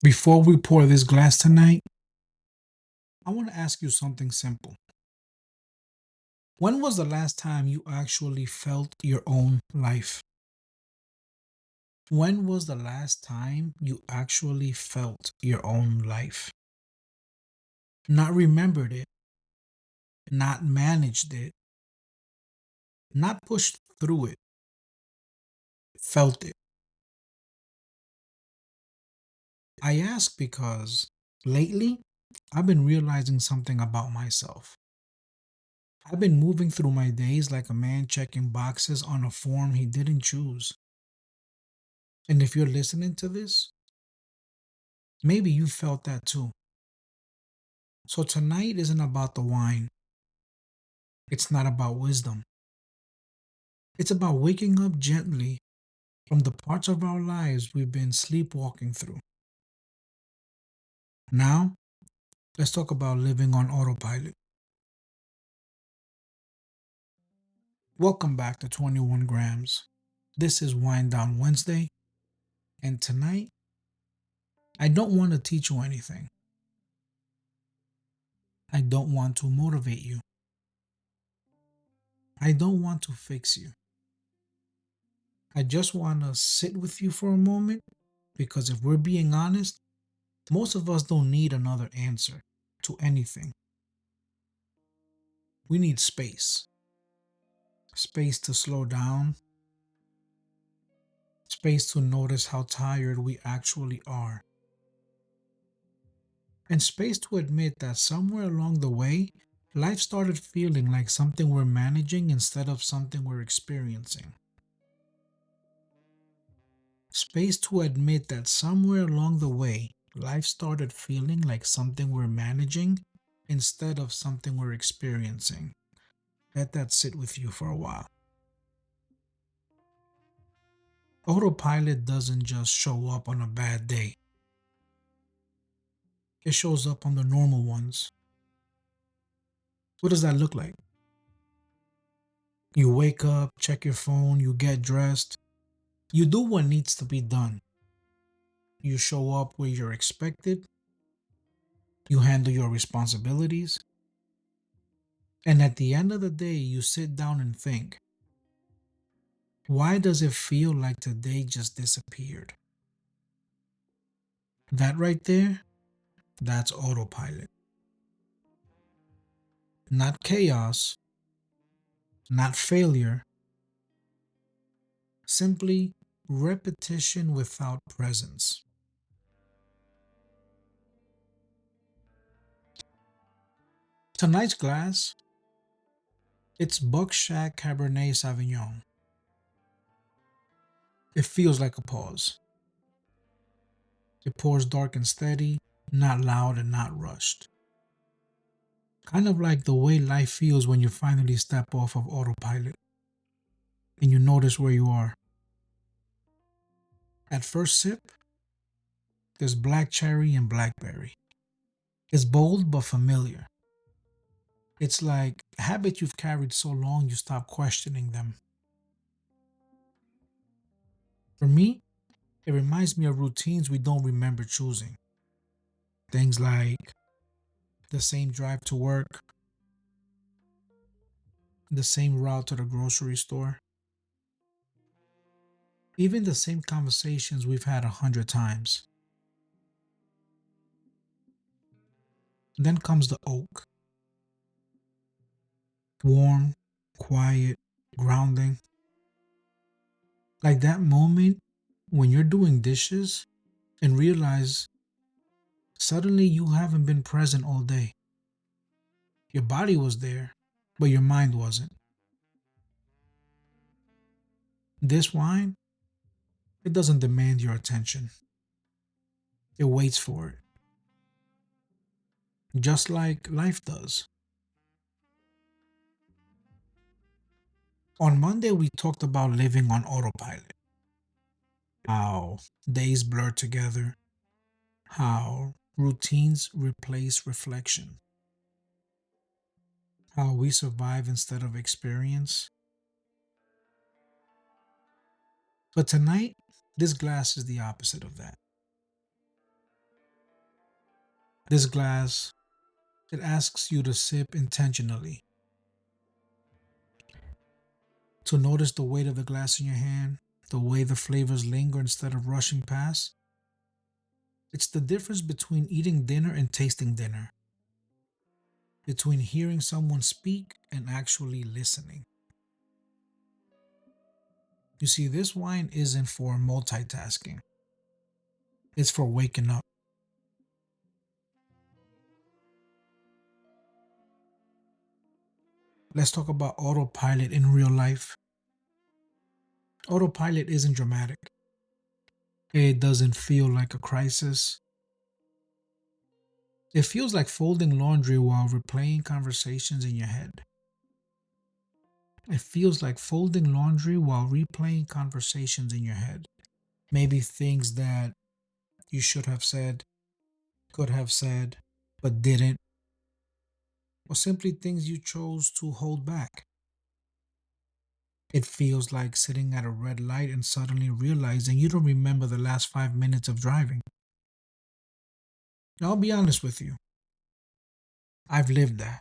Before we pour this glass tonight, I want to ask you something simple. When was the last time you actually felt your own life? When was the last time you actually felt your own life? Not remembered it, not managed it, not pushed through it, felt it. I ask because lately I've been realizing something about myself. I've been moving through my days like a man checking boxes on a form he didn't choose. And if you're listening to this, maybe you felt that too. So tonight isn't about the wine. It's not about wisdom. It's about waking up gently from the parts of our lives we've been sleepwalking through. Now, let's talk about living on autopilot. Welcome back to 21 Grams. This is Wind Down Wednesday, and tonight, I don't want to teach you anything. I don't want to motivate you. I don't want to fix you. I just want to sit with you for a moment because if we're being honest, most of us don't need another answer to anything. We need space. Space to slow down, space to notice how tired we actually are, and space to admit that somewhere along the way, life started feeling like something we're managing instead of something we're experiencing. Space to admit that somewhere along the way, life started feeling like something we're managing instead of something we're experiencing. Let that sit with you for a while. Autopilot doesn't just show up on a bad day, it shows up on the normal ones. What does that look like? You wake up, check your phone, you get dressed, you do what needs to be done. You show up where you're expected, you handle your responsibilities, and at the end of the day, you sit down and think, why does it feel like today just disappeared? That right there, that's autopilot. Not chaos, not failure, simply repetition without presence. Tonight's glass, it's Buck Shack Cabernet Sauvignon. It feels like a pause. It pours dark and steady, not loud and not rushed. Kind of like the way life feels when you finally step off of autopilot and you notice where you are. At first sip, there's black cherry and blackberry. It's bold but familiar. It's like a habit you've carried so long you stop questioning them. For me, it reminds me of routines we don't remember choosing. Things like the same drive to work, the same route to the grocery store, even the same conversations we've had 100 times. Then comes the oak, warm, quiet, grounding. Like that moment when you're doing dishes and realize suddenly you haven't been present all day. Your body was there, but your mind wasn't. This wine, it doesn't demand your attention, it waits for it, just like life does. On Monday, we talked about living on autopilot, how days blur together, how routines replace reflection, how we survive instead of experience. But tonight, this glass is the opposite of that. This glass, it asks you to sip intentionally, to notice the weight of the glass in your hand, the way the flavors linger instead of rushing past. It's the difference between eating dinner and tasting dinner, between hearing someone speak and actually listening. You see, this wine isn't for multitasking, it's for waking up. Let's talk about autopilot in real life. Autopilot isn't dramatic, it doesn't feel like a crisis. It feels like folding laundry while replaying conversations in your head. It feels like folding laundry while replaying conversations in your head. Maybe things that you should have said, could have said, but didn't, or simply things you chose to hold back. It feels like sitting at a red light and suddenly realizing you don't remember the last 5 minutes of driving. Now, I'll be honest with you, I've lived that.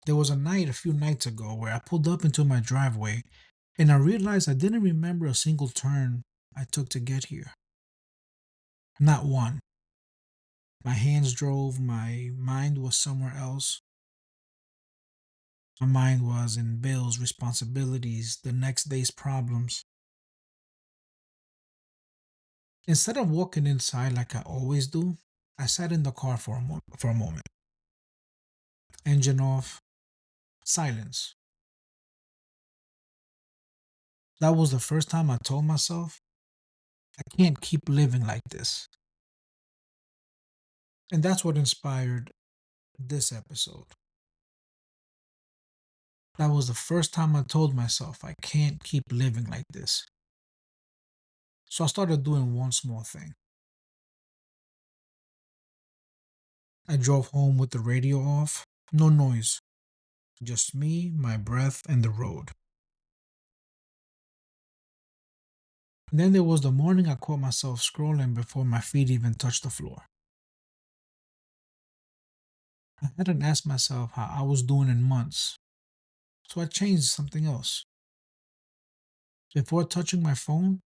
There was a night a few nights ago where I pulled up into my driveway and I realized I didn't remember a single turn I took to get here. Not one. My hands drove, my mind was somewhere else. My mind was in bills, responsibilities, the next day's problems. Instead of walking inside like I always do, I sat in the car for a moment. Engine off, silence. That was the first time I told myself, I can't keep living like this. And that's what inspired this episode. That was the first time I told myself, I can't keep living like this. So I started doing one small thing. I drove home with the radio off, no noise, just me, my breath, and the road. Then there was the morning I caught myself scrolling before my feet even touched the floor. I hadn't asked myself how I was doing in months, so I changed something else. Before touching my phone,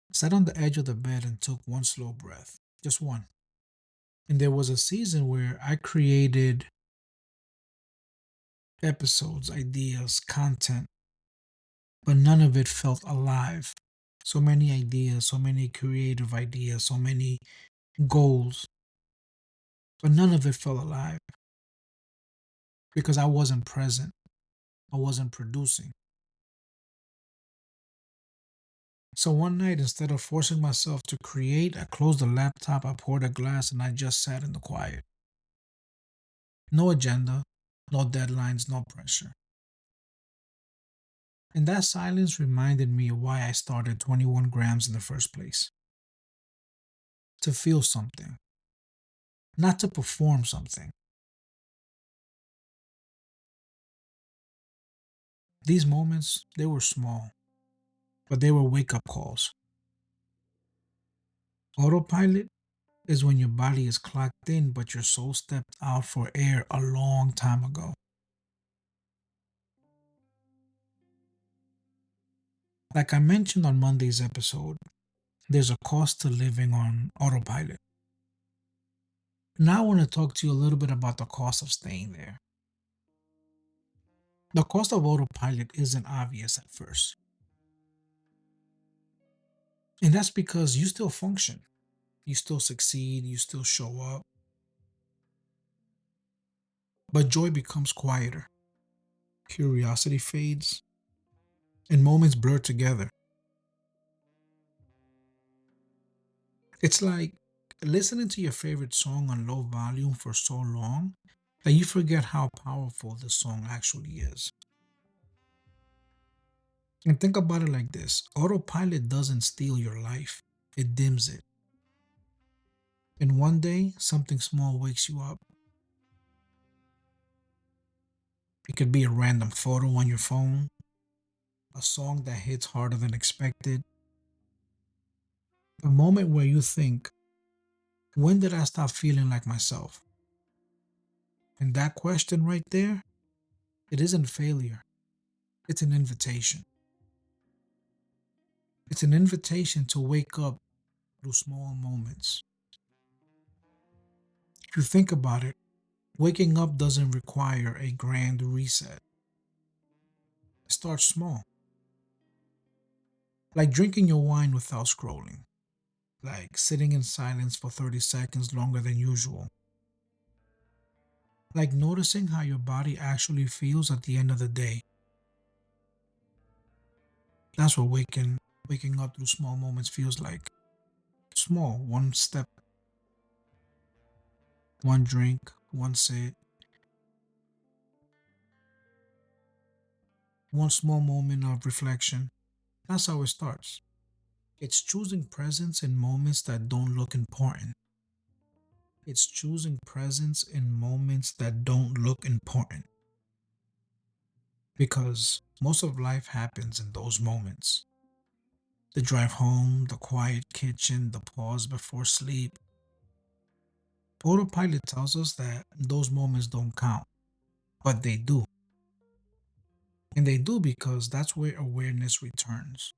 I sat on the edge of the bed and took one slow breath. Just one. And there was a season where I created episodes, ideas, content, but none of it felt alive. So many ideas, so many creative ideas, so many goals, but none of it felt alive because I wasn't present. I wasn't producing. So one night, instead of forcing myself to create, I closed the laptop, I poured a glass, and I just sat in the quiet. No agenda, no deadlines, no pressure. And that silence reminded me of why I started 21 grams in the first place. To feel something, not to perform something. These moments, they were small, but they were wake up calls. Autopilot is when your body is clocked in, but your soul stepped out for air a long time ago. Like I mentioned on Monday's episode, there's a cost to living on autopilot. Now I want to talk to you a little bit about the cost of staying there. The cost of autopilot isn't obvious at first. And that's because you still function, you still succeed, you still show up, but joy becomes quieter, curiosity fades, and moments blur together. It's like listening to your favorite song on low volume for so long that you forget how powerful the song actually is. And think about it like this: autopilot doesn't steal your life, it dims it. And one day, something small wakes you up. It could be a random photo on your phone, a song that hits harder than expected, A moment where you think, when did I stop feeling like myself? And that question right there, it isn't failure. It's an invitation. It's an invitation to wake up through small moments. If you think about it, waking up doesn't require a grand reset. It starts small, like drinking your wine without scrolling, like sitting in silence for 30 seconds longer than usual, like noticing how your body actually feels at the end of the day. That's what waking up through small moments feels like. Small, one step, one drink, one sit, one small moment of reflection. That's how it starts. It's choosing presence in moments that don't look important. It's choosing presence in moments that don't look important. Because most of life happens in those moments. The drive home, the quiet kitchen, the pause before sleep. Autopilot tells us that those moments don't count, but they do. And they do because that's where awareness returns.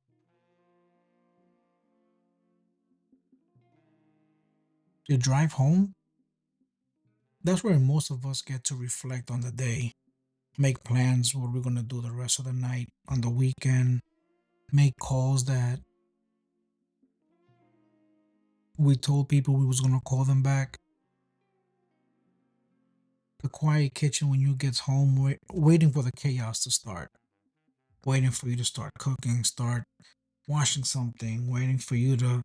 The drive home, that's where most of us get to reflect on the day, make plans what we're going to do the rest of the night, on the weekend, make calls that we told people we was going to call them back. The quiet kitchen when you get home, waiting for the chaos to start, waiting for you to start cooking, start washing something, waiting for you to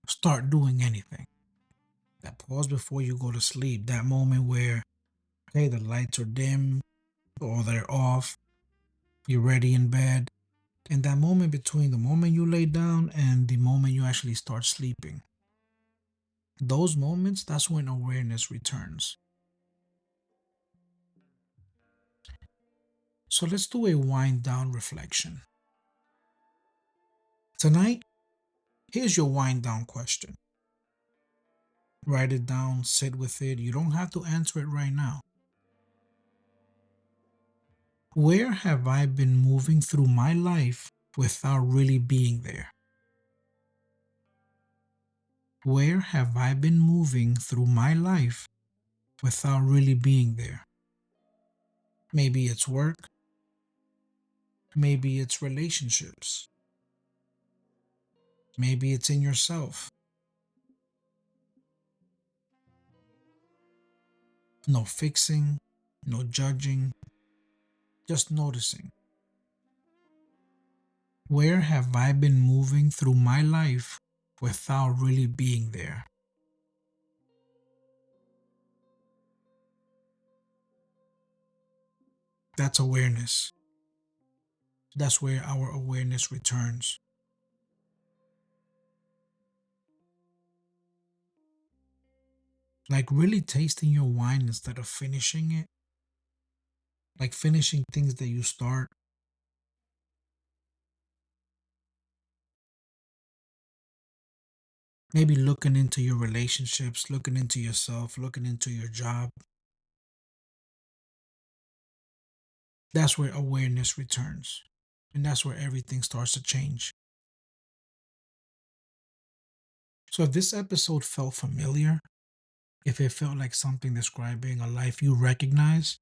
start doing anything. That pause before you go to sleep, that moment where, hey, the lights are dim or they're off, you're ready in bed, and that moment between the moment you lay down and the moment you actually start sleeping. Those moments, that's when awareness returns. So let's do a wind down reflection. Tonight, here's your wind down question. Write it down, sit with it. You don't have to answer it right now. Where have I been moving through my life without really being there? Where have I been moving through my life without really being there? Maybe it's work, maybe it's relationships, maybe it's in yourself. No fixing, no judging, just noticing. Where have I been moving through my life without really being there? That's awareness. That's where our awareness returns. Like really tasting your wine instead of finishing it, like finishing things that you start. Maybe looking into your relationships, looking into yourself, looking into your job. That's where awareness returns. And that's where everything starts to change. So if this episode felt familiar, if it felt like something describing a life you recognize,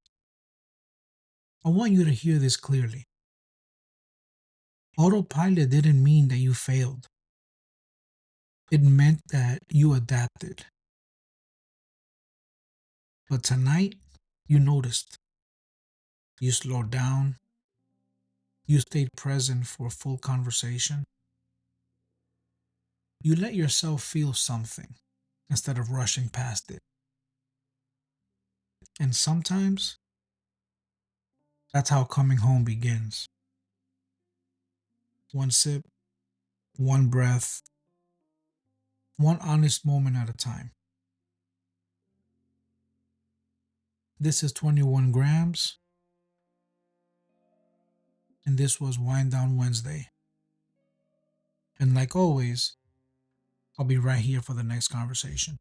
I want you to hear this clearly. Autopilot didn't mean that you failed. It meant that you adapted. But tonight, you noticed. You slowed down. You stayed present for a full conversation. You let yourself feel something instead of rushing past it. And sometimes, that's how coming home begins. One sip, one breath, one honest moment at a time. This is 21 grams, and this was Wind Down Wednesday. And like always, I'll be right here for the next conversation.